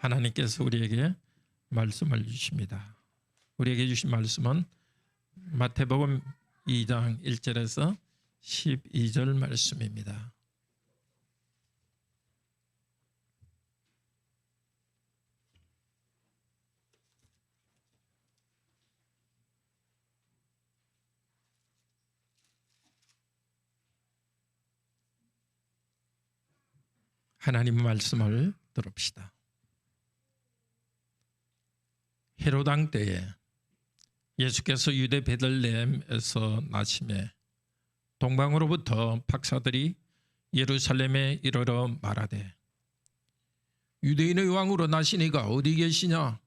하나님께서 우리에게 말씀을 주십니다. 우리에게 주신 말씀은 마태복음 2장 1절에서 12절 말씀입니다. 하나님 말씀을 들읍시다. 헤롯 왕 때에 예수께서 유대 베들레헴에서 나심에 동방으로부터 박사들이 예루살렘에 이르러 말하되 유대인의 왕으로 나시니가 어디 계시냐?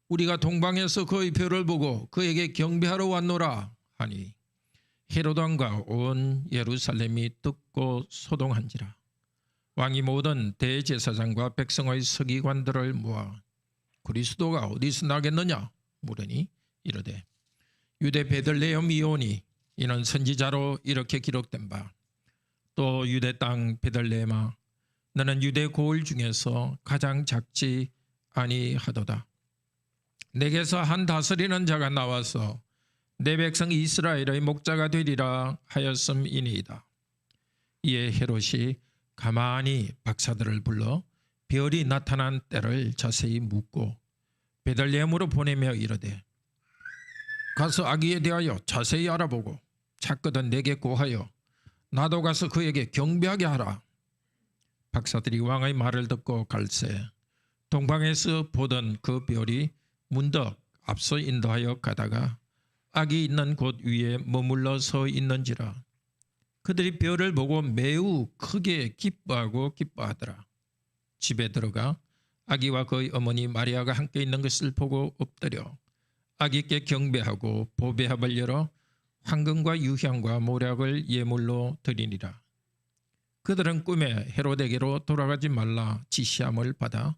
우리가 동방에서 그의 별을 보고 그에게 경배하러 왔노라 하니 헤롯 왕과 온 예루살렘이 듣고 소동한지라. 왕이 모든 대제사장과 백성의 서기관들을 모아 그리스도가 어디서 나겠느냐 물으니 이르되 유대 베들레헴이오니 이는 선지자로 이렇게 기록된 바 또 유대 땅 베들레헴아 너는 유대 고을 중에서 가장 작지 아니하도다. 내게서 한 다스리는 자가 나와서 내 백성 이스라엘의 목자가 되리라 하였음이니이다. 이에 헤롯이 가만히 박사들을 불러 별이 나타난 때를 자세히 묻고 베들레헴으로 보내며 이르되 가서 아기에 대하여 자세히 알아보고 찾거든 내게 고하여 나도 가서 그에게 경배하게 하라. 박사들이 왕의 말을 듣고 갈새 동방에서 보던 그 별이 문득 앞서 인도하여 가다가 아기 있는 곳 위에 머물러 서 있는지라. 그들이 별을 보고 매우 크게 기뻐하더라. 집에 들어가 아기와 그의 어머니 마리아가 함께 있는 것을 보고 엎드려 아기께 경배하고 보배합을 열어 황금과 유향과 모략을 예물로 드리니라. 그들은 꿈에 헤롯에게로 돌아가지 말라 지시함을 받아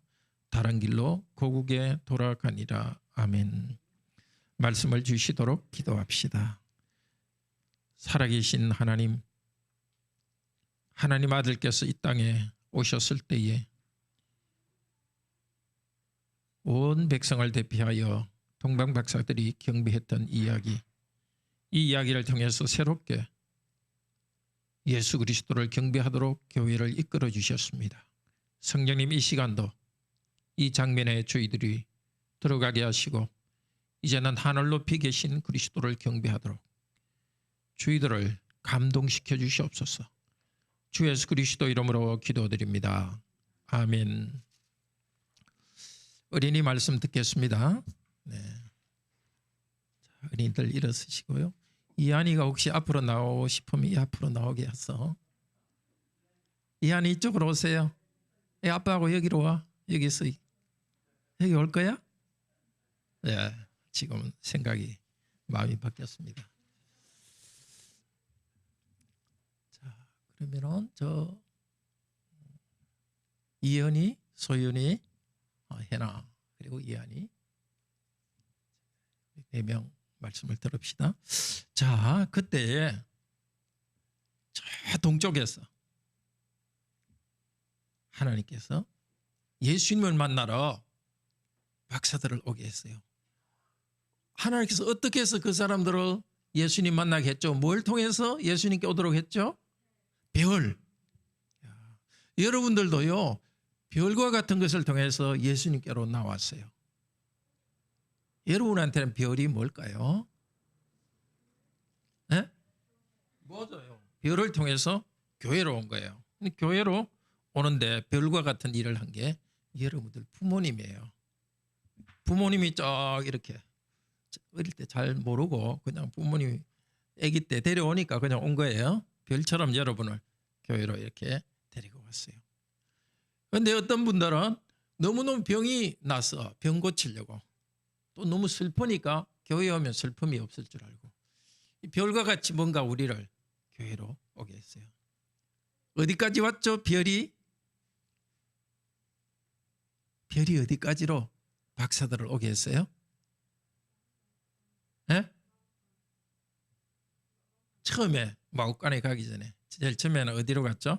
다른 길로 고국에 돌아가니라. 아멘. 말씀을 주시도록 기도합시다. 살아계신 하나님, 하나님 아들께서 이 땅에 오셨을 때에 온 백성을 대표하여 동방 박사들이 경배했던 이야기, 이 이야기를 통해서 새롭게 예수 그리스도를 경배하도록 교회를 이끌어 주셨습니다. 성령님 이 시간도 이 장면에 저희들이 들어가게 하시고 이제는 하늘 높이 계신 그리스도를 경배하도록 저희들을 감동시켜 주시옵소서. 주 예수 그리스도 이름으로 기도드립니다. 아멘. 어린이 말씀 듣겠습니다. 네. 어린이들 일어서시고요. 이한이가 혹시 앞으로 나오고 싶으면 앞으로 나오게 해서. 이한이 이쪽으로 오세요. 아빠하고 여기로 와. 여기서 여기 올 거야? 네, 지금 생각이 마음이 바뀌었습니다. 자, 그러면은 저 이현이, 소윤이, 해나 그리고 이한이 4명 말씀을 들읍시다. 자, 그때 저 동쪽에서 하나님께서 예수님을 만나러 박사들을 오게 했어요. 하나님께서 어떻게 해서 그 사람들을 예수님 만나게 했죠? 뭘 통해서 예수님께 오도록 했죠? 별. 여러분들도요, 별과 같은 것을 통해서 예수님께로 나왔어요. 여러분한테는 별이 뭘까요? 네? 맞아요. 별을 통해서 교회로 온 거예요. 교회로 오는데 별과 같은 일을 한 게 여러분들 부모님이에요. 부모님이 쫙 이렇게 어릴 때 잘 모르고 그냥 부모님이 아기 때 데려오니까 그냥 온 거예요. 별처럼 여러분을 교회로 이렇게 데리고 왔어요. 그런데 어떤 분들은 너무너무 병이 나서 병 고치려고 또 너무 슬프니까 교회에 오면 슬픔이 없을 줄 알고 별과 같이 뭔가 우리를 교회로 오게 했어요. 어디까지 왔죠? 별이 어디까지로 박사들을 오게 했어요? 네? 처음에 마국간에 가기 전에 제일 처음에는 어디로 갔죠?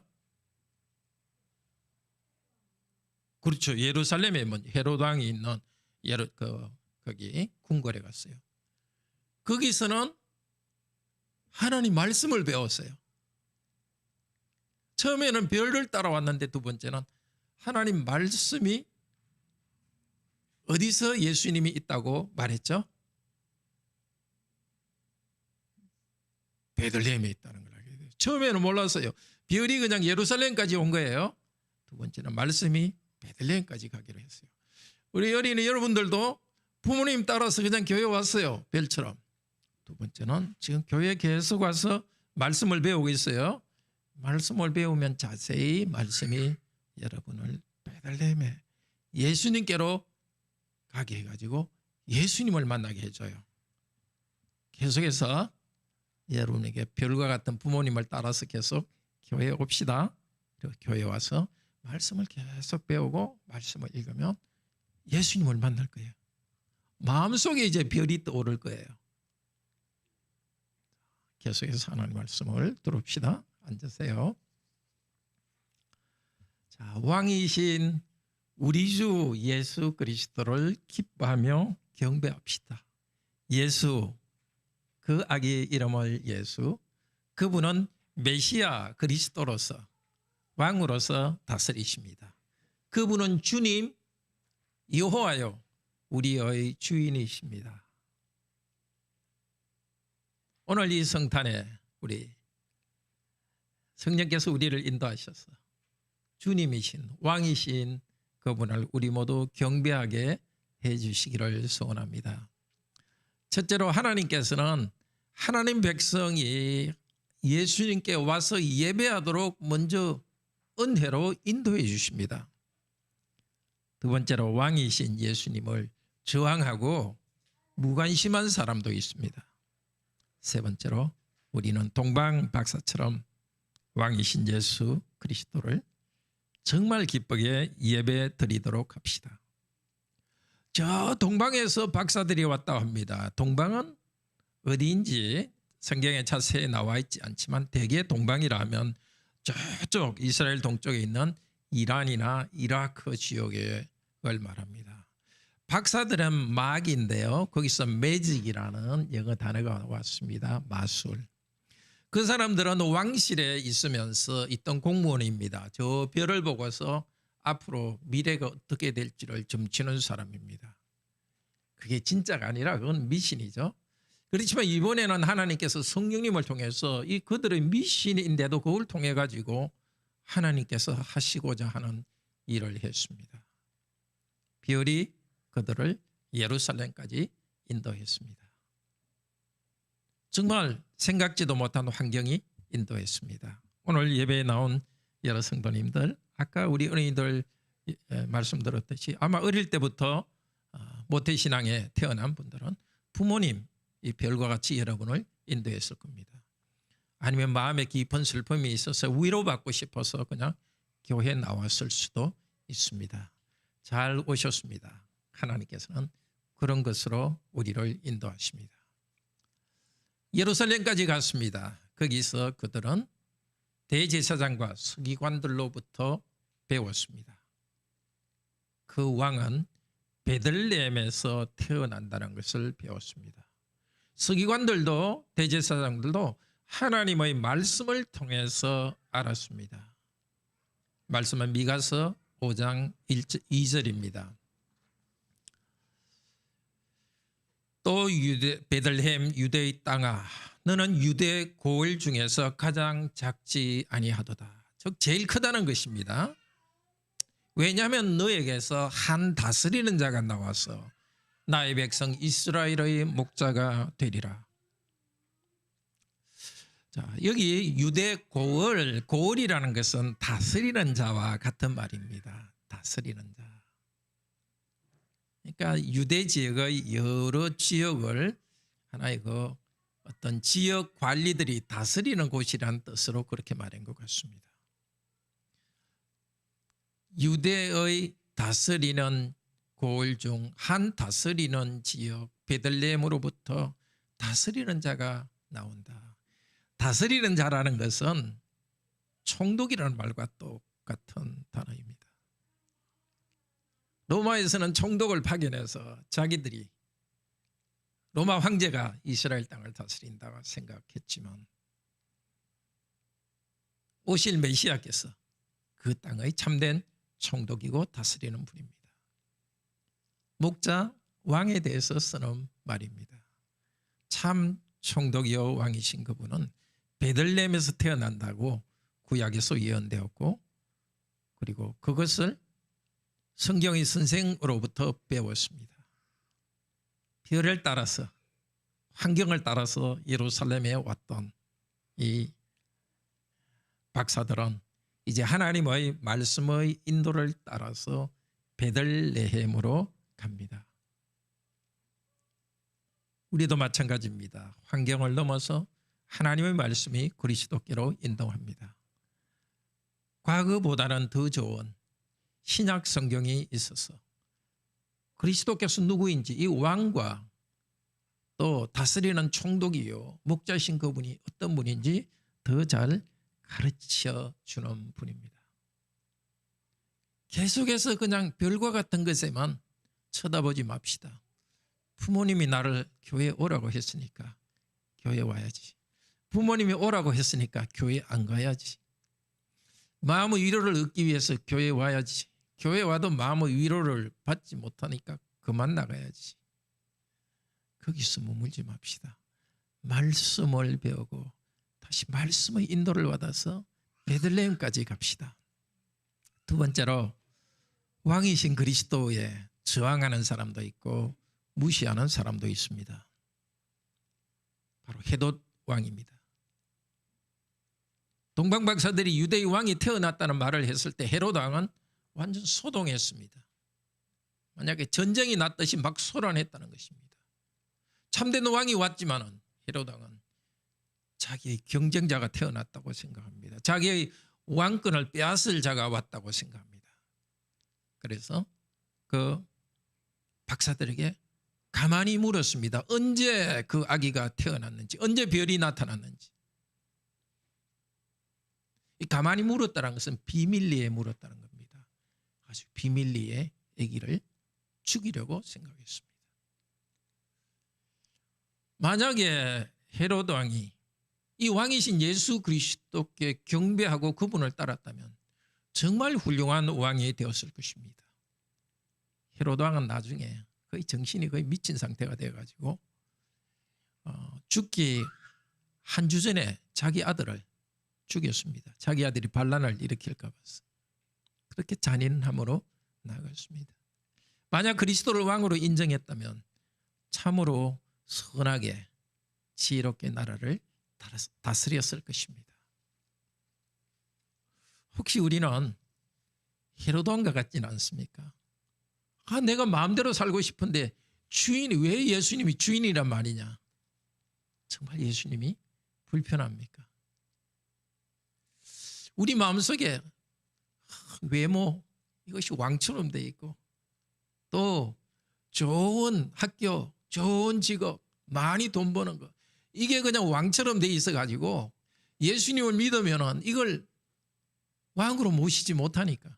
그렇죠. 예루살렘에 헤롯 왕이 있는 거기 궁궐에 갔어요. 거기서는 하나님 말씀을 배웠어요. 처음에는 별을 따라왔는데 두 번째는 하나님 말씀이 어디서 예수님이 있다고 말했죠? 베들레헴에 있다는 걸 알게 돼요. 처음에는 몰랐어요. 별이 그냥 예루살렘까지 온 거예요. 두 번째는 말씀이 베들레헴까지 가기로 했어요. 우리 어린이 여러분들도 부모님 따라서 그냥 교회 왔어요. 별처럼. 두 번째는 지금 교회 계속 와서 말씀을 배우고 있어요. 말씀을 배우면 자세히 말씀이 여러분을 베들레헴에 예수님께로 가게 해가지고 예수님을 만나게 해줘요. 계속해서 여러분에게 별과 같은 부모님을 따라서 계속 교회에 옵시다. 그리고 교회에 와서 말씀을 계속 배우고 말씀을 읽으면 예수님을 만날 거예요. 마음속에 이제 별이 떠오를 거예요. 계속해서 하나님 말씀을 들읍시다. 앉으세요. 자, 왕이신 우리 주 예수 그리스도를 기뻐하며 경배합시다. 예수, 그 아기 이름을 예수, 그분은 메시아 그리스도로서 왕으로서 다스리십니다. 그분은 주님 여호와요 우리의 주인이십니다. 오늘 이 성탄에 우리 성령께서 우리를 인도하셔서 주님이신 왕이신 그분을 우리 모두 경배하게 해주시기를 소원합니다. 첫째로 하나님께서는 하나님 백성이 예수님께 와서 예배하도록 먼저 은혜로 인도해 주십니다. 두 번째로 왕이신 예수님을 저항하고 무관심한 사람도 있습니다. 세 번째로 우리는 동방 박사처럼 왕이신 예수 그리스도를 정말 기쁘게 예배 드리도록 합시다. 저 동방에서 박사들이 왔다 합니다. 동방은 어디인지 성경에 자세히 나와 있지 않지만 대개 동방이라 하면 저쪽 이스라엘 동쪽에 있는 이란이나 이라크 지역을 말합니다. 박사들은 마귀인데요. 거기서 매직이라는 영어 단어가 왔습니다. 마술. 그 사람들은 왕실에 있으면서 있던 공무원입니다. 저 별을 보고서 앞으로 미래가 어떻게 될지를 점치는 사람입니다. 그게 진짜가 아니라 그건 미신이죠. 그렇지만 이번에는 하나님께서 성령님을 통해서 이 그들의 미신인데도 그걸 통해 가지고 하나님께서 하시고자 하는 일을 했습니다. 별이 그들을 예루살렘까지 인도했습니다. 정말 생각지도 못한 환경이 인도했습니다. 오늘 예배에 나온 여러 성도님들, 아까 우리 어린이들 말씀 들었듯이 아마 어릴 때부터 모태신앙에 태어난 분들은 부모님 이 별과 같이 여러분을 인도했을 겁니다. 아니면 마음에 깊은 슬픔이 있어서 위로받고 싶어서 그냥 교회에 나왔을 수도 있습니다. 잘 오셨습니다. 하나님께서는 그런 것으로 우리를 인도하십니다. 예루살렘까지 갔습니다. 거기서 그들은 대제사장과 서기관들로부터 배웠습니다. 그 왕은 베들레헴에서 태어난다는 것을 배웠습니다. 서기관들도 대제사장들도 하나님의 말씀을 통해서 알았습니다. 말씀은 미가서 5장 2절입니다. 또 베들레헴 유대의 땅아 너는 유대 고을 중에서 가장 작지 아니하도다. 즉 제일 크다는 것입니다. 왜냐하면 너에게서 한 다스리는 자가 나와서 나의 백성 이스라엘의 목자가 되리라. 자, 여기 유대 고을이라는 것은 다스리는 자와 같은 말입니다. 다스리는 자. 그러니까 유대 지역의 여러 지역을 하나의 그 어떤 지역 관리들이 다스리는 곳이라는 뜻으로 그렇게 말한 것 같습니다. 유대의 다스리는 고을 중 한 다스리는 지역 베들레헴으로부터 다스리는 자가 나온다. 다스리는 자라는 것은 총독이라는 말과 똑같은 단어입니다. 로마에서는 총독을 파견해서 자기들이 로마 황제가 이스라엘 땅을 다스린다고 생각했지만 오실 메시아께서 그 땅의 참된 총독이고 다스리는 분입니다. 목자 왕에 대해서 쓰는 말입니다. 참 총독이요 왕이신 그분은 베들레헴에서 태어난다고 구약에서 예언되었고, 그리고 그것을 성경의 선생으로부터 배웠습니다. 별을 따라서, 환경을 따라서 예루살렘에 왔던 이 박사들은 이제 하나님의 말씀의 인도를 따라서 베들레헴으로 갑니다. 우리도 마찬가지입니다. 환경을 넘어서 하나님의 말씀이 그리스도께로 인도합니다. 과거보다는 더 좋은 신약 성경이 있어서 그리스도께서 누구인지, 이 왕과 또 다스리는 총독이요 목자신 그분이 어떤 분인지 더 잘 가르쳐 주는 분입니다. 계속해서 그냥 별과 같은 것에만 쳐다보지 맙시다. 부모님이 나를 교회에 오라고 했으니까 교회에 와야지. 부모님이 오라고 했으니까 교회에 안 가야지. 마음의 위로를 얻기 위해서 교회에 와야지. 교회에 와도 마음의 위로를 받지 못하니까 그만 나가야지. 거기서 머물지 맙시다. 말씀을 배우고 다시 말씀의 인도를 받아서 베들레헴까지 갑시다. 두 번째로 왕이신 그리스도에 저항하는 사람도 있고 무시하는 사람도 있습니다. 바로 헤롯 왕입니다. 동방박사들이 유대의 왕이 태어났다는 말을 했을 때 헤롯 왕은 완전 소동했습니다. 만약에 전쟁이 났듯이 막 소란했다는 것입니다. 참된 왕이 왔지만은 헤롯 왕은 자기의 경쟁자가 태어났다고 생각합니다. 자기의 왕권을 빼앗을 자가 왔다고 생각합니다. 그래서 그 박사들에게 가만히 물었습니다. 언제 그 아기가 태어났는지, 언제 별이 나타났는지. 가만히 물었다는 것은 비밀리에 물었다는 겁니다. 아주 비밀리에 아기를 죽이려고 생각했습니다. 만약에 헤롯 왕이 이 왕이신 예수 그리스도께 경배하고 그분을 따랐다면 정말 훌륭한 왕이 되었을 것입니다. 헤롯 왕은 나중에 거의 정신이 거의 미친 상태가 되어가지고 죽기 한 주 전에 자기 아들을 죽였습니다. 자기 아들이 반란을 일으킬까 봐서. 그렇게 잔인함으로 나아갔습니다. 만약 그리스도를 왕으로 인정했다면 참으로 선하게 지혜롭게 나라를 다스렸을 것입니다. 혹시 우리는 헤롯 왕과 같지는 않습니까? 내가 마음대로 살고 싶은데 주인이 왜 예수님이 주인이란 말이냐? 정말 예수님이 불편합니까? 우리 마음속에 외모 이것이 왕처럼 돼 있고 또 좋은 학교, 좋은 직업, 많이 돈 버는 거 이게 그냥 왕처럼 돼 있어 가지고 예수님을 믿으면은 이걸 왕으로 모시지 못하니까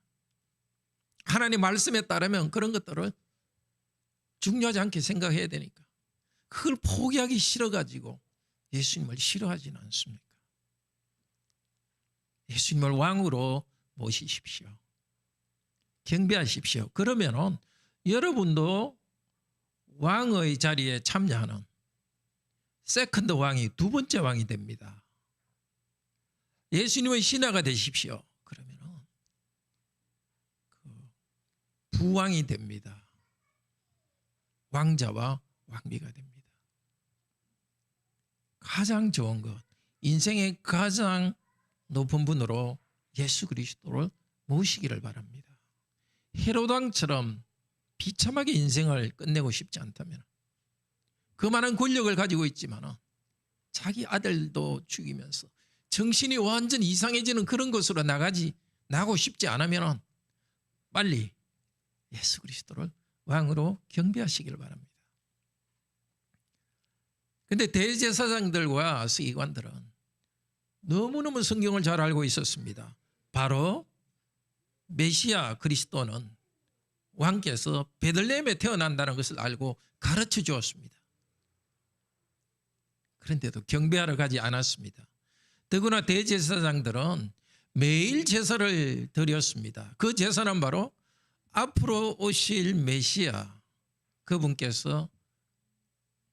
하나님 말씀에 따르면 그런 것들을 중요하지 않게 생각해야 되니까 그걸 포기하기 싫어가지고 예수님을 싫어하지는 않습니까? 예수님을 왕으로 모시십시오. 경배하십시오. 그러면은 여러분도 왕의 자리에 참여하는 세컨드 왕이 두 번째 왕이 됩니다. 예수님의 신하가 되십시오. 그러면은 부왕이 됩니다. 왕자와 왕비가 됩니다. 가장 좋은 것, 인생의 가장 높은 분으로 예수 그리스도를 모시기를 바랍니다. 헤롯 왕처럼 비참하게 인생을 끝내고 싶지 않다면 그 많은 권력을 가지고 있지만 자기 아들도 죽이면서 정신이 완전 이상해지는 그런 것으로 나가고 싶지 않으면 빨리 예수 그리스도를 왕으로 경배하시기를 바랍니다. 그런데 대제사장들과 서기관들은 너무너무 성경을 잘 알고 있었습니다. 바로 메시아 그리스도는 왕께서 베들레헴에 태어난다는 것을 알고 가르쳐 주었습니다. 그런데도 경배하러 가지 않았습니다. 더구나 대제사장들은 매일 제사를 드렸습니다. 그 제사는 바로 앞으로 오실 메시아, 그분께서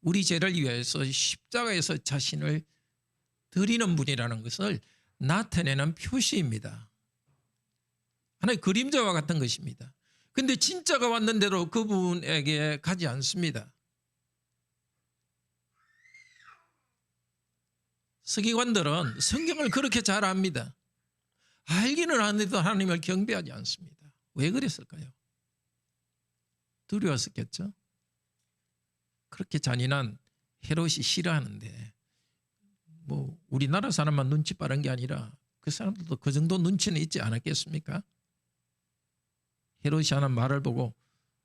우리 죄를 위해서 십자가에서 자신을 드리는 분이라는 것을 나타내는 표시입니다. 하나의 그림자와 같은 것입니다. 근데 진짜가 왔는데도 그분에게 가지 않습니다. 서기관들은 성경을 그렇게 잘 압니다. 알기는 아는데도 하나님을 경배하지 않습니다. 왜 그랬을까요? 두려웠었겠죠. 그렇게 잔인한 헤롯이 싫어하는데 뭐 우리나라 사람만 눈치 빠른 게 아니라 그 사람들도 그 정도 눈치는 있지 않았겠습니까? 헤롯이 하는 말을 보고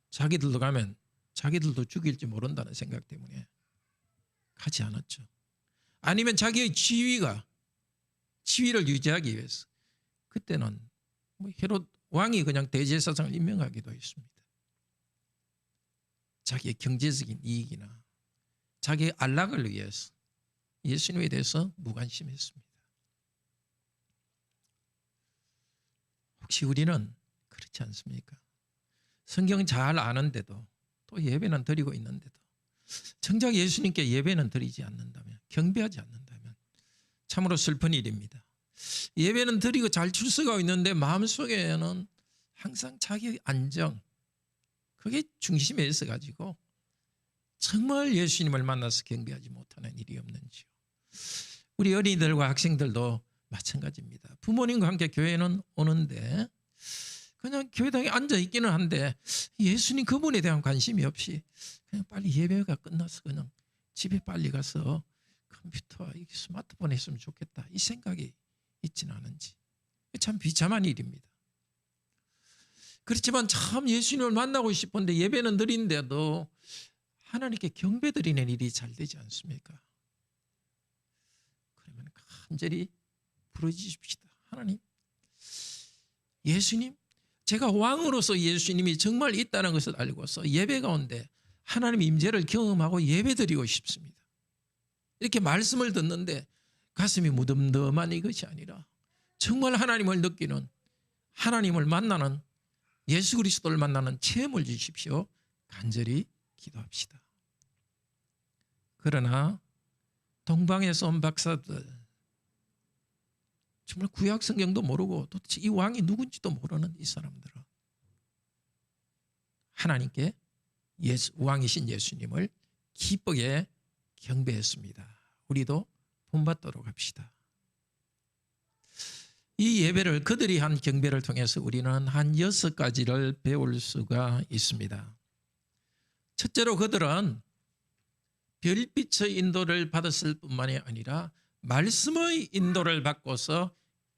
자기들도 가면 자기들도 죽일지 모른다는 생각 때문에 가지 않았죠. 아니면 자기의 지위를 유지하기 위해서 그때는 뭐 헤롯 왕이 그냥 대제사장을 임명하기도 했습니다. 자기의 경제적인 이익이나 자기의 안락을 위해서 예수님에 대해서 무관심했습니다. 혹시 우리는 그렇지 않습니까? 성경 잘 아는데도 또 예배는 드리고 있는데도 정작 예수님께 예배는 드리지 않는다면, 경배하지 않는다면 참으로 슬픈 일입니다. 예배는 드리고 잘 출석하고 있는데 마음속에는 항상 자기의 안정, 그게 중심에 있어가지고 정말 예수님을 만나서 경배하지 못하는 일이 없는지요. 우리 어린이들과 학생들도 마찬가지입니다. 부모님과 함께 교회는 오는데 그냥 교회당에 앉아 있기는 한데 예수님 그분에 대한 관심이 없이 그냥 빨리 예배가 끝나서 그냥 집에 빨리 가서 컴퓨터와 스마트폰 했으면 좋겠다, 이 생각이 있지는 않은지 참 비참한 일입니다. 그렇지만 참 예수님을 만나고 싶은데 예배는 드린데도 하나님께 경배 드리는 일이 잘 되지 않습니까? 그러면 간절히 부르짖읍시다. 하나님, 예수님, 제가 왕으로서 예수님이 정말 있다는 것을 알고서 예배 가운데 하나님 임재를 경험하고 예배 드리고 싶습니다. 이렇게 말씀을 듣는데 가슴이 무덤덤한 이것이 아니라 정말 하나님을 느끼는, 하나님을 만나는, 예수 그리스도를 만나는 체험을 주십시오. 간절히 기도합시다. 그러나 동방에서 온 박사들, 정말 구약 성경도 모르고 도대체 이 왕이 누군지도 모르는 이 사람들은 하나님께 왕이신 예수님을 기쁘게 경배했습니다. 우리도 본받도록 합시다. 이 예배를, 그들이 한 경배를 통해서 우리는 한 6가지를 배울 수가 있습니다. 첫째로 그들은 별빛의 인도를 받았을 뿐만이 아니라 말씀의 인도를 받고서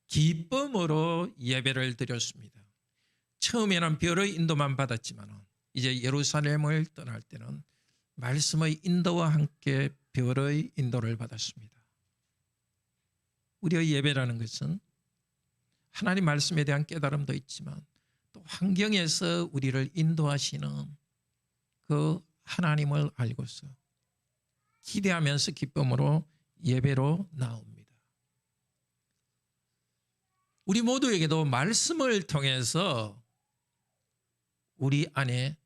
기쁨으로 예배를 드렸습니다. 처음에는 별의 인도만 받았지만 이제 예루살렘을 떠날 때는 말씀의 인도와 함께 별의 인도를 받았습니다. 우리의 예배라는 것은 하나님 말씀에 대한 깨달음도 있지만 또 환경에서 우리를 인도하시는 그 하나님을 알고서 기대하면서 기쁨으로 예배로 나옵니다. 우리 모두에게도 말씀을 통해서 우리 안에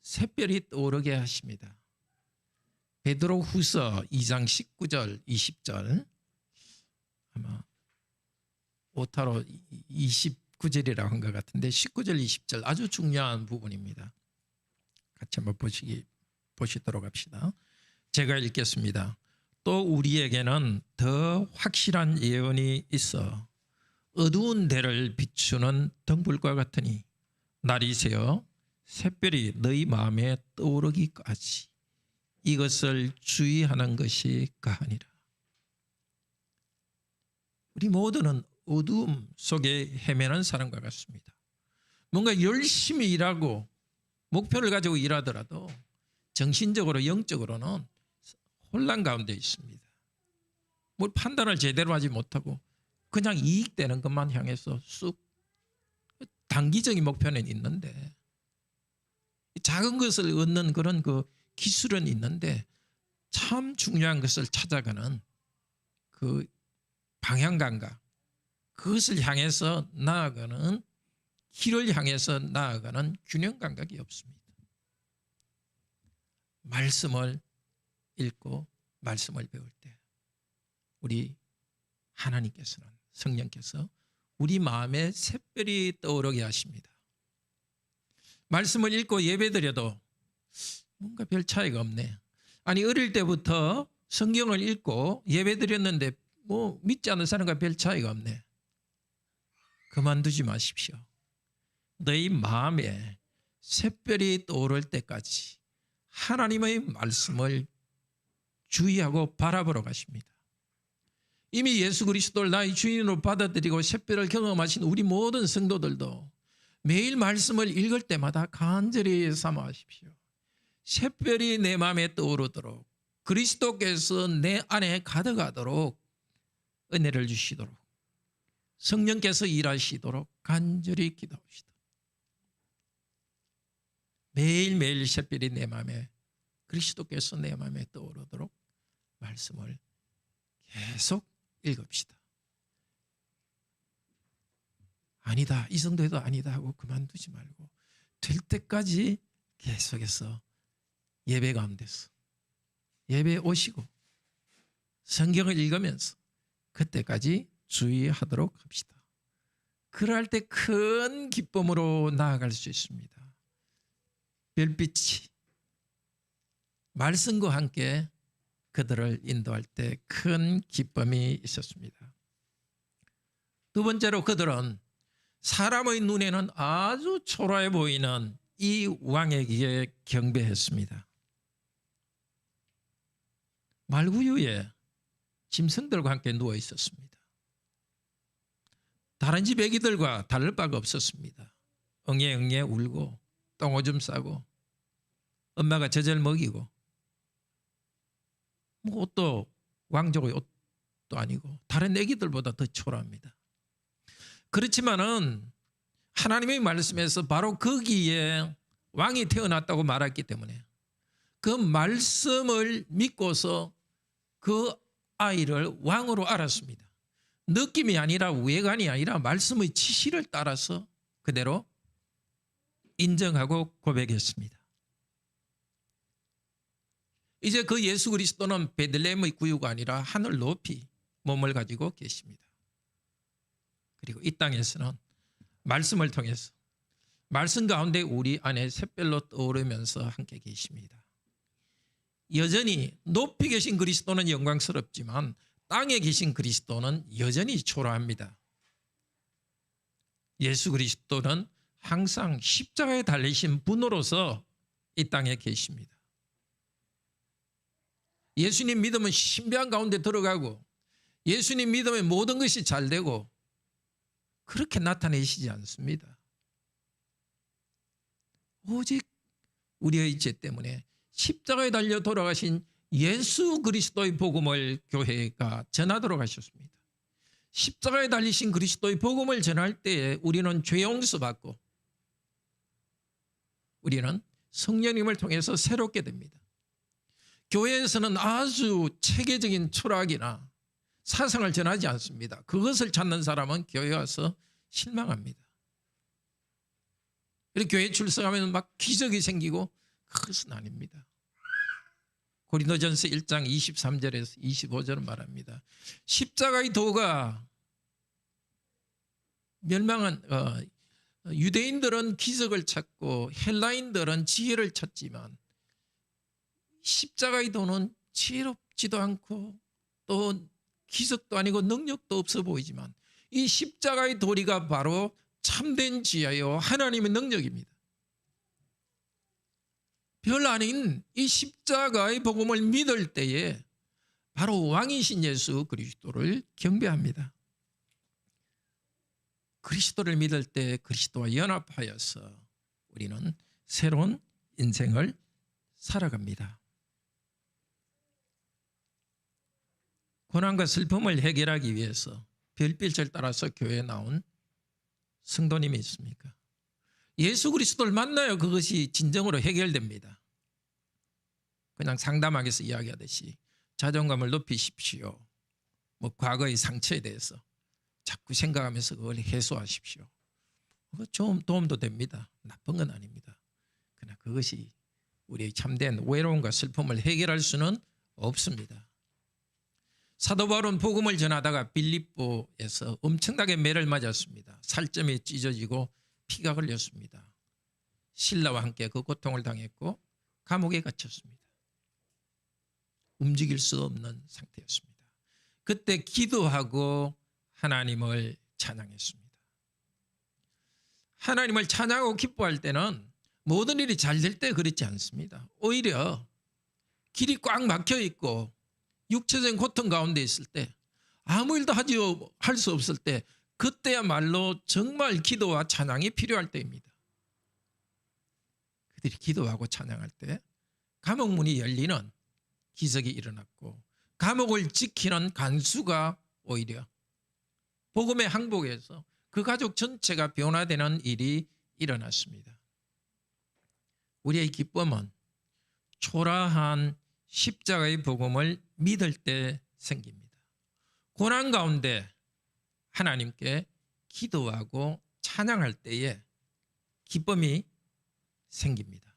샛별이 떠오르게 하십니다. 베드로 후서 2장 19절 20절, 아마 오타로 29절이라고 한 것 같은데 19절 20절 아주 중요한 부분입니다. 같이 한번 보시도록 합시다. 제가 읽겠습니다. 또 우리에게는 더 확실한 예언이 있어 어두운 데를 비추는 등불과 같으니 날이 새어 샛별이 너희 마음에 떠오르기까지 이것을 주의하는 것이 가하니라. 우리 모두는 어두움 속에 헤매는 사람과 같습니다. 뭔가 열심히 일하고 목표를 가지고 일하더라도 정신적으로 영적으로는 혼란 가운데 있습니다. 뭘 판단을 제대로 하지 못하고 그냥 이익되는 것만 향해서 쑥 단기적인 목표는 있는데, 작은 것을 얻는 그런 그 기술은 있는데, 참 중요한 것을 찾아가는 그 방향감과 그것을 향해서 나아가는, 길을 향해서 나아가는 균형 감각이 없습니다. 말씀을 읽고 말씀을 배울 때 우리 하나님께서는, 성령께서 우리 마음에 샛별이 떠오르게 하십니다. 말씀을 읽고 예배드려도 뭔가 별 차이가 없네. 아니, 어릴 때부터 성경을 읽고 예배드렸는데 뭐 믿지 않는 사람과 별 차이가 없네. 그만두지 마십시오. 너희 마음에 샛별이 떠오를 때까지 하나님의 말씀을 주의하고 바라보러 가십니다. 이미 예수 그리스도를 나의 주인으로 받아들이고 샛별을 경험하신 우리 모든 성도들도 매일 말씀을 읽을 때마다 간절히 사모하십시오. 샛별이 내 마음에 떠오르도록, 그리스도께서 내 안에 가득하도록 은혜를 주시도록, 성령께서 일하시도록 간절히 기도합시다. 매일매일 샛별이 내 마음에, 그리스도께서 내 마음에 떠오르도록 말씀을 계속 읽읍시다. 아니다, 이 정도에도 아니다 하고 그만두지 말고 될 때까지 계속해서 예배 가운데서 예배 오시고 성경을 읽으면서 그때까지 주의하도록 합시다. 그럴 때 큰 기쁨으로 나아갈 수 있습니다. 별빛이 말씀과 함께 그들을 인도할 때 큰 기쁨이 있었습니다. 두 번째로 그들은 사람의 눈에는 아주 초라해 보이는 이 왕에게 경배했습니다. 말구유에 짐승들과 함께 누워 있었습니다. 다른 집 애기들과 다를 바가 없었습니다. 엉애엉애 울고 똥오줌 싸고 엄마가 젖을 먹이고, 뭐 옷도 왕족의 옷도 아니고 다른 애기들보다 더 초라합니다. 그렇지만은 하나님의 말씀에서 바로 거기에 왕이 태어났다고 말했기 때문에 그 말씀을 믿고서 그 아이를 왕으로 알았습니다. 느낌이 아니라 외관이 아니라 말씀의 지시를 따라서 그대로 인정하고 고백했습니다. 이제 그 예수 그리스도는 베들레헴의 구유가 아니라 하늘 높이 몸을 가지고 계십니다. 그리고 이 땅에서는 말씀을 통해서 말씀 가운데 우리 안에 샛별로 떠오르면서 함께 계십니다. 여전히 높이 계신 그리스도는 영광스럽지만 땅에 계신 그리스도는 여전히 초라합니다. 예수 그리스도는 항상 십자가에 달리신 분으로서 이 땅에 계십니다. 예수님 믿으면 신비한 가운데 들어가고 예수님 믿으면 모든 것이 잘 되고 그렇게 나타내시지 않습니다. 오직 우리의 죄 때문에 십자가에 달려 돌아가신 예수 그리스도의 복음을 교회가 전하도록 하셨습니다. 십자가에 달리신 그리스도의 복음을 전할 때에 우리는 죄 용서받고 우리는 성령님을 통해서 새롭게 됩니다. 교회에서는 아주 체계적인 철학이나 사상을 전하지 않습니다. 그것을 찾는 사람은 교회 와서 실망합니다. 이렇게 교회 출석하면 막 기적이 생기고 그것은 아닙니다. 고린도전서 1장 23절에서 25절은 말합니다. 십자가의 도가 멸망한 유대인들은 기적을 찾고 헬라인들은 지혜를 찾지만 십자가의 도는 지혜롭지도 않고 또 기적도 아니고 능력도 없어 보이지만 이 십자가의 도리가 바로 참된 지혜요 하나님의 능력입니다. 별 아닌 이 십자가의 복음을 믿을 때에 바로 왕이신 예수 그리스도를 경배합니다. 그리스도를 믿을 때 그리스도와 연합하여서 우리는 새로운 인생을 살아갑니다. 고난과 슬픔을 해결하기 위해서 별빛을 따라서 교회에 나온 성도님이 있습니까? 예수 그리스도를 만나야 그것이 진정으로 해결됩니다. 그냥 상담학에서 이야기하듯이 자존감을 높이십시오. 뭐 과거의 상처에 대해서 자꾸 생각하면서 그걸 해소하십시오. 그거 좀 도움도 됩니다. 나쁜 건 아닙니다. 그러나 그것이 우리의 참된 외로움과 슬픔을 해결할 수는 없습니다. 사도 바울은 복음을 전하다가 빌립보에서 엄청나게 매를 맞았습니다. 살점이 찢어지고 피가 흘렸습니다. 신라와 함께 그 고통을 당했고 감옥에 갇혔습니다. 움직일 수 없는 상태였습니다. 그때 기도하고 하나님을 찬양했습니다. 하나님을 찬양하고 기뻐할 때는 모든 일이 잘 될 때 그렇지 않습니다. 오히려 길이 꽉 막혀 있고 육체적인 고통 가운데 있을 때 아무 일도 할 수 없을 때 그때야말로 정말 기도와 찬양이 필요할 때입니다. 그들이 기도하고 찬양할 때 감옥문이 열리는 기적이 일어났고 감옥을 지키는 간수가 오히려 복음의 항복에서 그 가족 전체가 변화되는 일이 일어났습니다. 우리의 기쁨은 초라한 십자가의 복음을 믿을 때 생깁니다. 고난 가운데 하나님께 기도하고 찬양할 때에 기쁨이 생깁니다.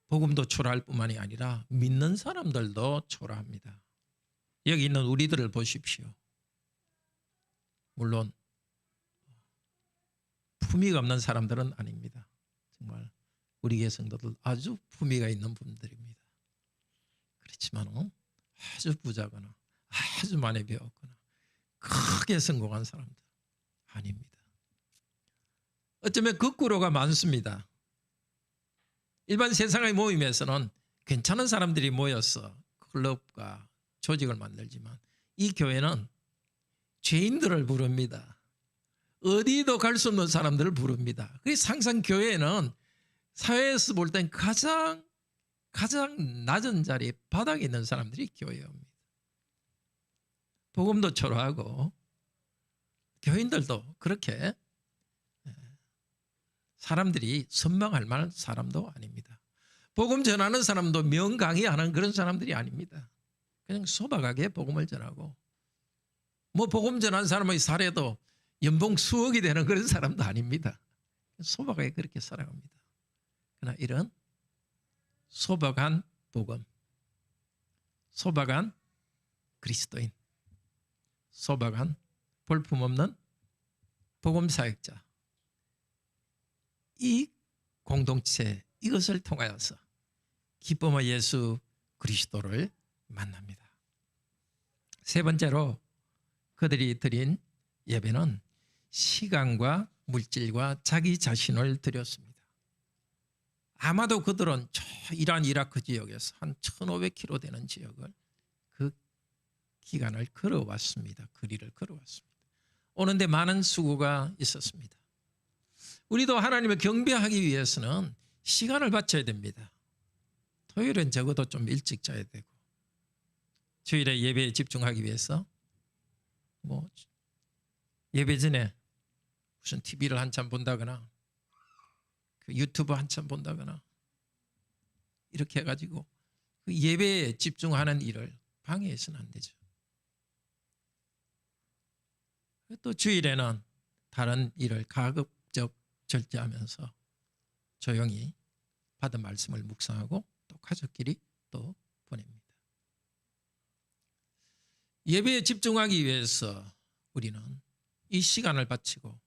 복음도 초라할 뿐만이 아니라 믿는 사람들도 초라합니다. 여기 있는 우리들을 보십시오. 물론 품위가 없는 사람들은 아닙니다. 정말 우리 교회 성도들 아주 품위가 있는 분들입니다. 그렇지만 아주 부자거나 아주 많이 배웠거나 크게 성공한 사람들 아닙니다. 어쩌면 거꾸로가 많습니다. 일반 세상의 모임에서는 괜찮은 사람들이 모여서 클럽과 조직을 만들지만 이 교회는 죄인들을 부릅니다. 어디도 갈 수 없는 사람들을 부릅니다. 그래서 항상 교회는 사회에서 볼 땐 가장 낮은 자리에 바닥에 있는 사람들이 교회에 옵니다. 복음도 초라하고 교인들도 그렇게 사람들이 선망할 만한 사람도 아닙니다. 복음 전하는 사람도 명강의하는 그런 사람들이 아닙니다. 그냥 소박하게 복음을 전하고 뭐 복음 전하는 사람의 사례도 연봉 수억이 되는 그런 사람도 아닙니다. 소박하게 그렇게 살아갑니다. 그러나 이런 소박한 복음, 소박한 그리스도인, 소박한 볼품없는 복음 사역자, 이 공동체 이것을 통하여서 기쁨의 예수 그리스도를 만납니다. 세 번째로 그들이 드린 예배는 시간과 물질과 자기 자신을 드렸습니다. 아마도 그들은 저 이란 이라크 지역에서 한 1500km 되는 지역을 그 기간을 걸어왔습니다. 거리를 걸어왔습니다. 오는데 많은 수고가 있었습니다. 우리도 하나님을 경배하기 위해서는 시간을 바쳐야 됩니다. 토요일은 적어도 좀 일찍 자야 되고 주일에 예배에 집중하기 위해서 뭐 예배 전에 무슨 TV를 한참 본다거나 그 유튜브 한참 본다거나 이렇게 해가지고 그 예배에 집중하는 일을 방해해서는 안 되죠. 또 주일에는 다른 일을 가급적 절제하면서 조용히 받은 말씀을 묵상하고 또 가족끼리 또 보냅니다. 예배에 집중하기 위해서 우리는 이 시간을 바치고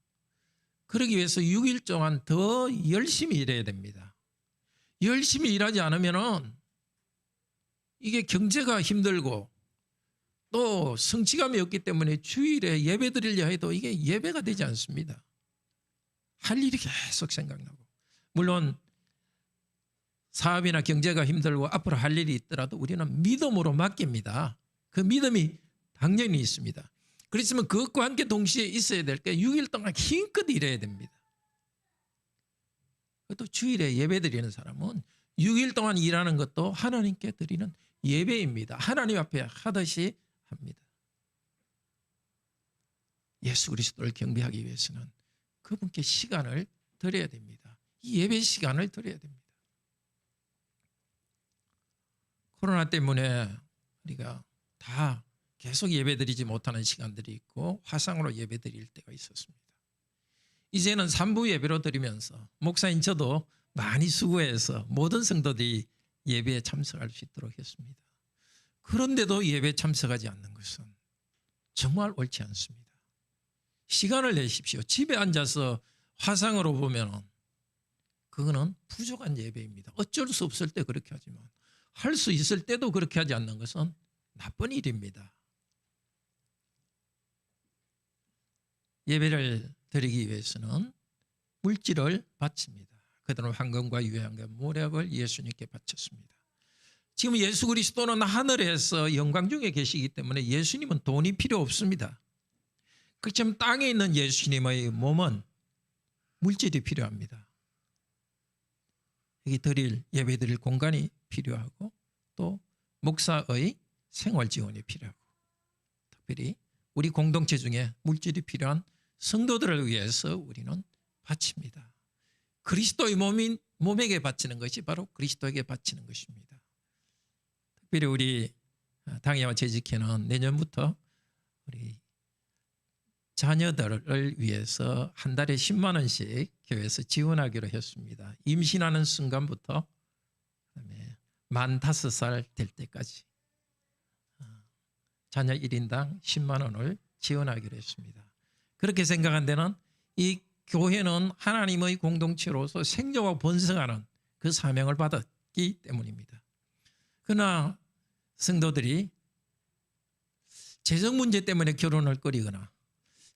그러기 위해서 6일 동안 더 열심히 일해야 됩니다. 열심히 일하지 않으면 이게 경제가 힘들고 또 성취감이 없기 때문에 주일에 예배 드리려 해도 이게 예배가 되지 않습니다. 할 일이 계속 생각나고 물론 사업이나 경제가 힘들고 앞으로 할 일이 있더라도 우리는 믿음으로 맡깁니다. 그 믿음이 당연히 있습니다. 그렇지만 그것과 함께 동시에 있어야 될 게 6일 동안 힘껏 일해야 됩니다. 또 주일에 예배 드리는 사람은 6일 동안 일하는 것도 하나님께 드리는 예배입니다. 하나님 앞에 하듯이 합니다. 예수 그리스도를 경배하기 위해서는 그분께 시간을 드려야 됩니다. 이 예배 시간을 드려야 됩니다. 코로나 때문에 우리가 다 계속 예배드리지 못하는 시간들이 있고 화상으로 예배드릴 때가 있었습니다. 이제는 3부 예배로 드리면서 목사인 저도 많이 수고해서 모든 성도들이 예배에 참석할 수 있도록 했습니다. 그런데도 예배에 참석하지 않는 것은 정말 옳지 않습니다. 시간을 내십시오. 집에 앉아서 화상으로 보면 그거는 부족한 예배입니다. 어쩔 수 없을 때 그렇게 하지만 할 수 있을 때도 그렇게 하지 않는 것은 나쁜 일입니다. 예배를 드리기 위해서는 물질을 바칩니다. 그들은 황금과 유향과 모략을 예수님께 바쳤습니다. 지금 예수 그리스도는 하늘에서 영광 중에 계시기 때문에 예수님은 돈이 필요 없습니다. 그렇지만 땅에 있는 예수님의 몸은 물질이 필요합니다. 여기 예배 드릴 공간이 필요하고 또 목사의 생활 지원이 필요하고 특별히 우리 공동체 중에 물질이 필요한 성도들을 위해서 우리는 바칩니다. 그리스도의 몸에게 바치는 것이 바로 그리스도에게 바치는 것입니다. 특별히 우리 당회와 재직회는 내년부터 우리 자녀들을 위해서 한 달에 10만 원씩 교회에서 지원하기로 했습니다. 임신하는 순간부터 그다음에 만 5살 될 때까지 자녀 1인당 10만 원을 지원하기로 했습니다. 그렇게 생각한 데는 이 교회는 하나님의 공동체로서 생존하고 번성하는 그 사명을 받았기 때문입니다. 그러나 성도들이 재정 문제 때문에 결혼을 꺼리거나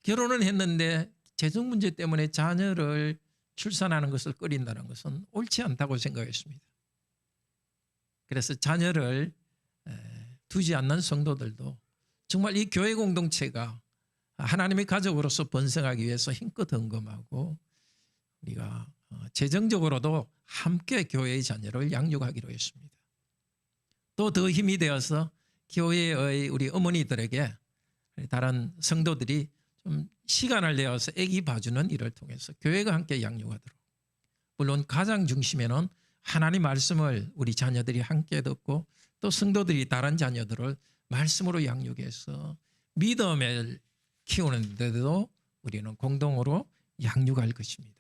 결혼을 했는데 재정 문제 때문에 자녀를 출산하는 것을 꺼린다는 것은 옳지 않다고 생각했습니다. 그래서 자녀를 두지 않는 성도들도 정말 이 교회 공동체가 하나님의 가족으로서 번성하기 위해서 힘껏 헌금하고 우리가 재정적으로도 함께 교회의 자녀를 양육하기로 했습니다. 또 더 힘이 되어서 교회의 우리 어머니들에게 다른 성도들이 좀 시간을 내어서 아기 봐주는 일을 통해서 교회가 함께 양육하도록, 물론 가장 중심에는 하나님 말씀을 우리 자녀들이 함께 듣고 또 성도들이 다른 자녀들을 말씀으로 양육해서 믿음을 키우는 데도 우리는 공동으로 양육할 것입니다.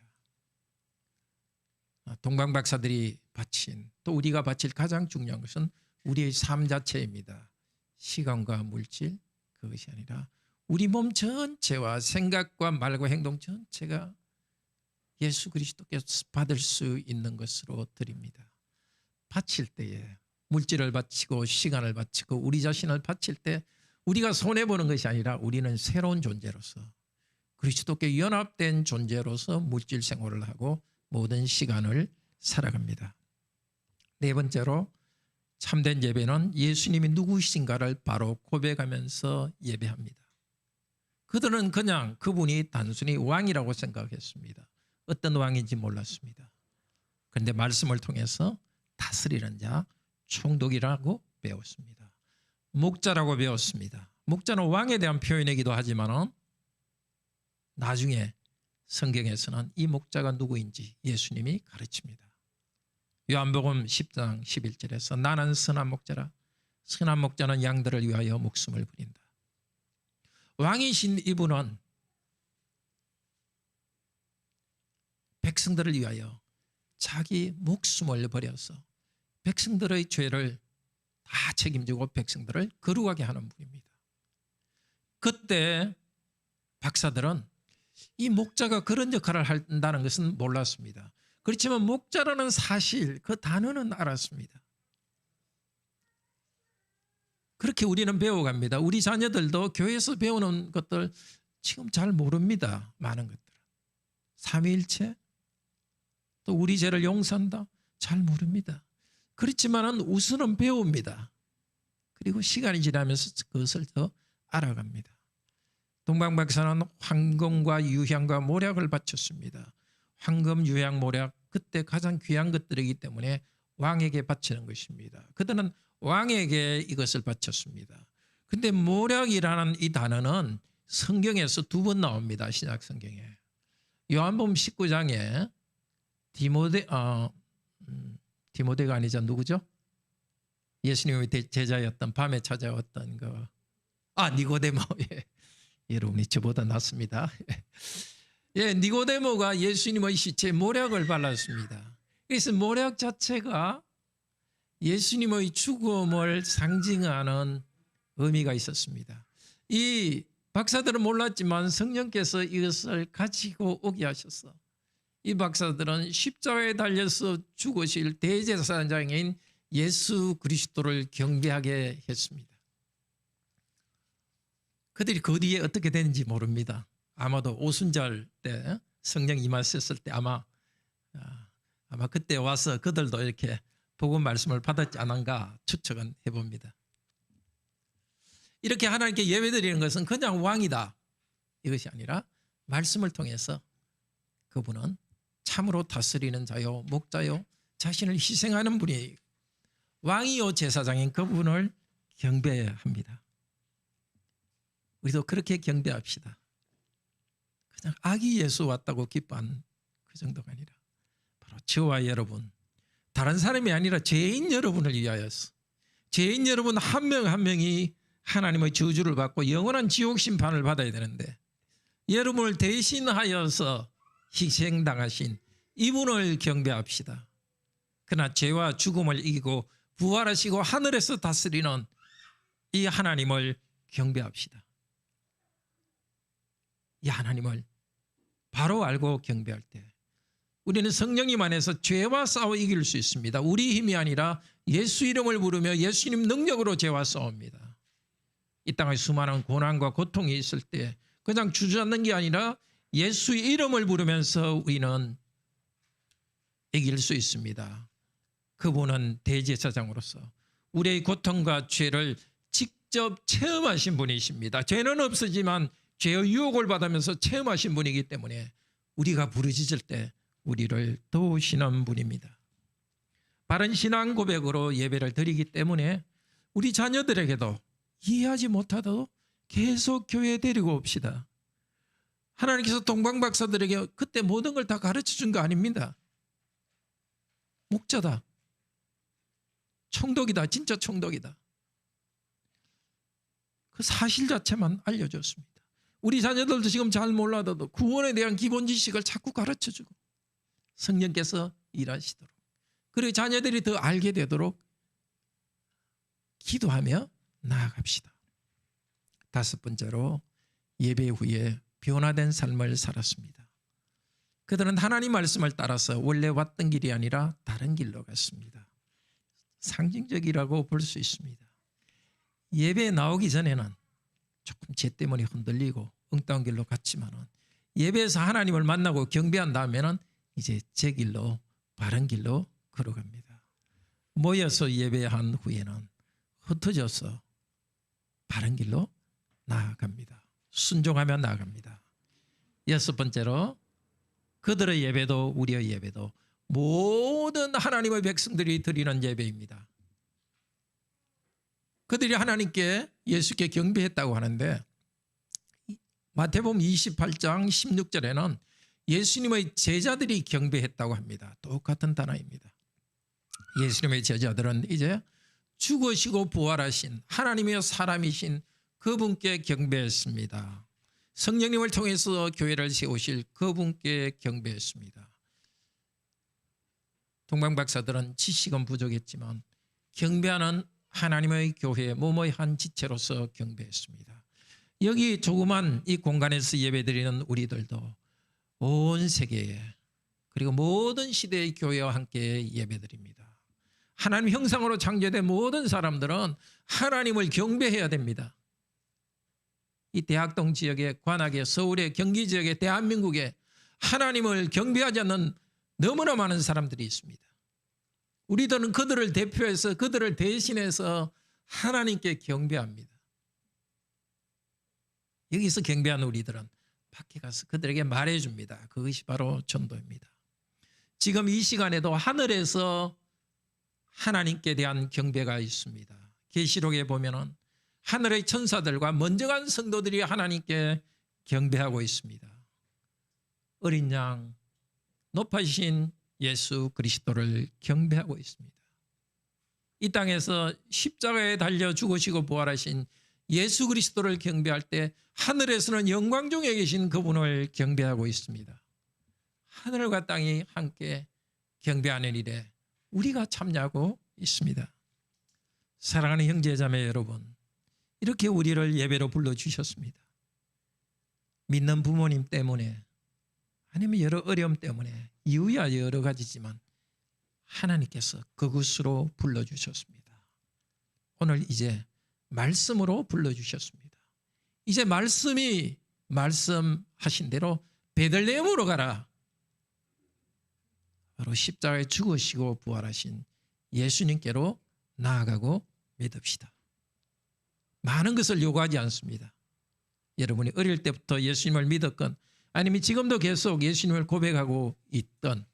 동방 박사들이 바친 또 우리가 바칠 가장 중요한 것은 우리의 삶 자체입니다. 시간과 물질 그것이 아니라 우리 몸 전체와 생각과 말과 행동 전체가 예수 그리스도께서 받을 수 있는 것으로 드립니다. 바칠 때에 물질을 바치고 시간을 바치고 우리 자신을 바칠 때 우리가 손해보는 것이 아니라 우리는 새로운 존재로서 그리스도께 연합된 존재로서 물질 생활을 하고 모든 시간을 살아갑니다. 네 번째로 참된 예배는 예수님이 누구이신가를 바로 고백하면서 예배합니다. 그들은 그냥 그분이 단순히 왕이라고 생각했습니다. 어떤 왕인지 몰랐습니다. 그런데 말씀을 통해서 다스리는 자, 총독이라고 배웠습니다. 목자라고 배웠습니다. 목자는 왕에 대한 표현이기도 하지만 나중에 성경에서는 이 목자가 누구인지 예수님이 가르칩니다. 요한복음 10장 11절에서 나는 선한 목자라 선한 목자는 양들을 위하여 목숨을 부린다. 왕이신 이분은 백성들을 위하여 자기 목숨을 버려서 백성들의 죄를 다 책임지고 백성들을 거룩하게 하는 분입니다. 그때 박사들은 이 목자가 그런 역할을 한다는 것은 몰랐습니다. 그렇지만 목자라는 사실 그 단어는 알았습니다. 그렇게 우리는 배워갑니다. 우리 자녀들도 교회에서 배우는 것들 지금 잘 모릅니다. 많은 것들은. 삼위일체 또 우리 죄를 용서한다 잘 모릅니다. 그렇지만 우선은 배웁니다. 그리고 시간이 지나면서 그것을 더 알아갑니다. 동방박사는 황금과 유향과 모략을 바쳤습니다. 황금, 유향, 모략 그때 가장 귀한 것들이기 때문에 왕에게 바치는 것입니다. 그들은 왕에게 이것을 바쳤습니다. 그런데 모략이라는 이 단어는 성경에서 2번 나옵니다. 신약 성경에. 요한복음 19장에 디모데가 아니죠. 누구죠? 예수님의 제자였던 밤에 찾아왔던 니고데모. 예. 여러분이 저보다 낫습니다. 예, 니고데모가 예수님의 시체에 모략을 발랐습니다. 그래서 모략 자체가 예수님의 죽음을 상징하는 의미가 있었습니다. 이 박사들은 몰랐지만 성령께서 이것을 가지고 오게 하셨어. 이 박사들은 십자가에 달려서 죽으실 대제사장인 예수 그리스도를 경배하게 했습니다. 그들이 그 뒤에 어떻게 되는지 모릅니다. 아마도 오순절 때 성령 임하셨을 때 아마 그때 와서 그들도 이렇게 복음 말씀을 받았지 않은가 추측은 해봅니다. 이렇게 하나님께 예배드리는 것은 그냥 왕이다 이것이 아니라 말씀을 통해서 그분은 참으로 다스리는 자요 목자요 자신을 희생하는 분이에요. 왕이요 제사장인 그분을 경배해야 합니다. 우리도 그렇게 경배합시다. 그냥 아기 예수 왔다고 기뻐하는 그 정도가 아니라 바로 저와 여러분, 다른 사람이 아니라 죄인 여러분을 위하여서 죄인 여러분 한 명 한 명이 하나님의 저주를 받고 영원한 지옥 심판을 받아야 되는데 여러분을 대신하여서 희생당하신 이분을 경배합시다. 그러나 죄와 죽음을 이기고 부활하시고 하늘에서 다스리는 이 하나님을 경배합시다. 이 하나님을 바로 알고 경배할 때 우리는 성령님 안에서 죄와 싸워 이길 수 있습니다. 우리 힘이 아니라 예수 이름을 부르며 예수님 능력으로 죄와 싸웁니다. 이 땅에 수많은 고난과 고통이 있을 때 그냥 주저앉는 게 아니라 예수 이름을 부르면서 우리는 이길 수 있습니다. 그분은 대제사장으로서 우리의 고통과 죄를 직접 체험하신 분이십니다. 죄는 없으지만 죄의 유혹을 받으면서 체험하신 분이기 때문에 우리가 부르짖을 때 우리를 도우시는 분입니다. 바른 신앙 고백으로 예배를 드리기 때문에 우리 자녀들에게도 이해하지 못하도 계속 교회에 데리고 옵시다. 하나님께서 동방박사들에게 그때 모든 걸 다 가르쳐 준 거 아닙니다. 목자다. 총독이다. 진짜 총독이다. 그 사실 자체만 알려줬습니다. 우리 자녀들도 지금 잘 몰라도 구원에 대한 기본 지식을 자꾸 가르쳐주고 성령께서 일하시도록 그리고 자녀들이 더 알게 되도록 기도하며 나아갑시다. 다섯 번째로 예배 후에 변화된 삶을 살았습니다. 그들은 하나님 말씀을 따라서 원래 왔던 길이 아니라 다른 길로 갔습니다. 상징적이라고 볼 수 있습니다. 예배에 나오기 전에는 조금 죄 때문에 흔들리고 엉뚱한 길로 갔지만 예배에서 하나님을 만나고 경배한 다음에는 이제 제 길로 바른 길로 걸어갑니다. 모여서 예배한 후에는 흩어져서 바른 길로 나아갑니다. 순종하며 나아갑니다. 여섯 번째로 그들의 예배도 우리의 예배도 모든 하나님의 백성들이 드리는 예배입니다. 그들이 하나님께 예수께 경배했다고 하는데 마태복음 28장 16절에는 예수님의 제자들이 경배했다고 합니다. 똑같은 단어입니다. 예수님의 제자들은 이제 죽으시고 부활하신 하나님의 사람이신 그분께 경배했습니다. 성령님을 통해서 교회를 세우실 그분께 경배했습니다. 동방박사들은 지식은 부족했지만 경배하는 하나님의 교회의 몸의 한 지체로서 경배했습니다. 여기 조그만 이 공간에서 예배드리는 우리들도 온 세계에 그리고 모든 시대의 교회와 함께 예배드립니다. 하나님 형상으로 창조된 모든 사람들은 하나님을 경배해야 됩니다. 이 대학동 지역의 관악의 서울의 경기 지역의 대한민국에 하나님을 경배하지 않는 너무나 많은 사람들이 있습니다. 우리들은 그들을 대표해서 그들을 대신해서 하나님께 경배합니다. 여기서 경배하는 우리들은 밖에 가서 그들에게 말해줍니다. 그것이 바로 전도입니다. 지금 이 시간에도 하늘에서 하나님께 대한 경배가 있습니다. 계시록에 보면은 하늘의 천사들과 먼저 간 성도들이 하나님께 경배하고 있습니다. 어린 양 높아신 예수 그리스도를 경배하고 있습니다. 이 땅에서 십자가에 달려 죽으시고 부활하신 예수 그리스도를 경배할 때 하늘에서는 영광 중에 계신 그분을 경배하고 있습니다. 하늘과 땅이 함께 경배하는 일에 우리가 참여하고 있습니다. 사랑하는 형제자매 여러분, 이렇게 우리를 예배로 불러주셨습니다. 믿는 부모님 때문에 아니면 여러 어려움 때문에 이유야 여러 가지지만 하나님께서 그곳으로 불러주셨습니다. 오늘 이제 말씀으로 불러주셨습니다. 이제 말씀이 말씀하신 대로 베들레헴으로 가라. 바로 십자가에 죽으시고 부활하신 예수님께로 나아가고 믿읍시다. 많은 것을 요구하지 않습니다. 여러분이 어릴 때부터 예수님을 믿었건 아니면 지금도 계속 예수님을 고백하고 있던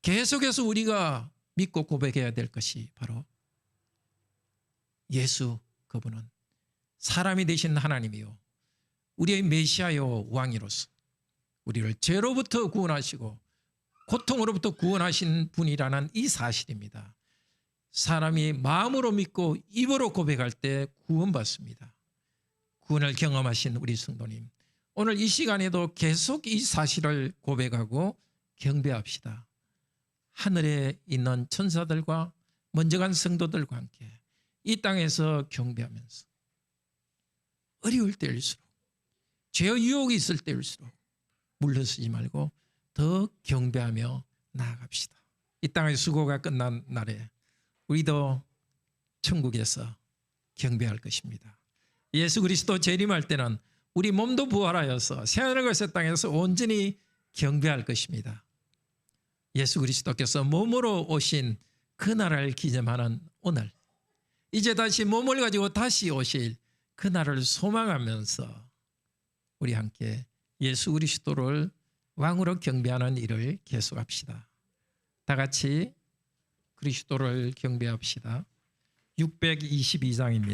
계속해서 우리가 믿고 고백해야 될 것이 바로 예수 그분은 사람이 되신 하나님이요 우리의 메시아요 왕이로서 우리를 죄로부터 구원하시고 고통으로부터 구원하신 분이라는 이 사실입니다. 사람이 마음으로 믿고 입으로 고백할 때 구원받습니다. 구원을 경험하신 우리 성도님, 오늘 이 시간에도 계속 이 사실을 고백하고 경배합시다. 하늘에 있는 천사들과 먼저 간 성도들과 함께 이 땅에서 경배하면서 어려울 때일수록 죄의 유혹이 있을 때일수록 물러서지 말고 더 경배하며 나아갑시다. 이 땅의 수고가 끝난 날에 우리도 천국에서 경배할 것입니다. 예수 그리스도 재림할 때는 우리 몸도 부활하여서 새하늘과 새 땅에서 온전히 경배할 것입니다. 예수 그리스도께서 몸으로 오신 그 날을 기념하는 오늘, 이제 다시 몸을 가지고 다시 오실 그 날을 소망하면서 우리 함께 예수 그리스도를 왕으로 경배하는 일을 계속합시다. 다 같이 그리스도를 경배합시다. 622장입니다.